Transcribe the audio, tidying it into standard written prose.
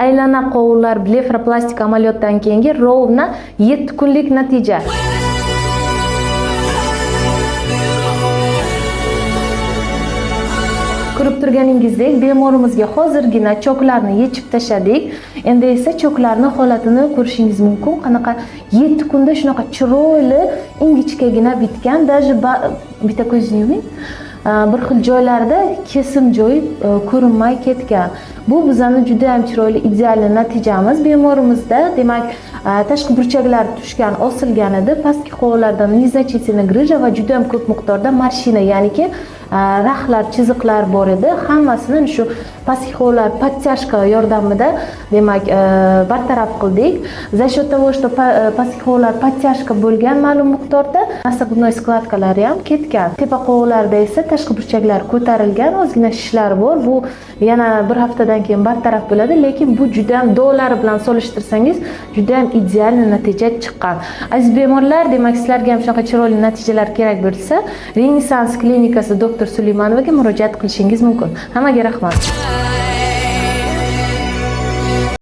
aylana qovurlar blefroplastik amaliyotdan keyingi rovna 7 kunlik natija. Ko'rib turganingizdek, bemorimizga hozirgina choklarni yechib tashladik. Endi esa choklarning holatini ko'rishingiz mumkin. Qanaqa 7 kunda shunaqa chiroyli, ingichkagina bitgan, даже bitta ko'zingizni yuming. Bir xil joylarda kesim joyi ko'rinmay ketgan. Bu bizning juda ham chiroyli ideal natijamiz. Bemorimizda, demak, tashqi burchaklar tushgan, osilgan edi. Pastki qovurlardan nizachesini grija va juda ham ko'p miqdorda marshina, ya'niki rahlar, chiziqlar bor edi. Hammasini shu pastki qovurlar подтяжка yordamida, demak, bartaraf qildik. За счет того, что pastki qovurlar подтяжка bo'lgan ma'lum miqdorda, nasabunnoy skladkalari ham ketgan. Tepa qovurlarda esa tashqi burchaklar ko'tarilgan, ozgina shishlar bor. Bu yana bir haftadan keyin bartaraf bo'ladi, lekin bu juda ham dog'lari bilan solishtirsangiz juda ham ideal natija chiqqan. Aziz bemorlar, demak, sizlarga ham shunaqa chiroyli natijalar kerak bo'lsa, Renessans klinikasi doktor Suleymanovaga murojaat qilishingiz mumkin. Hammaga rahmat.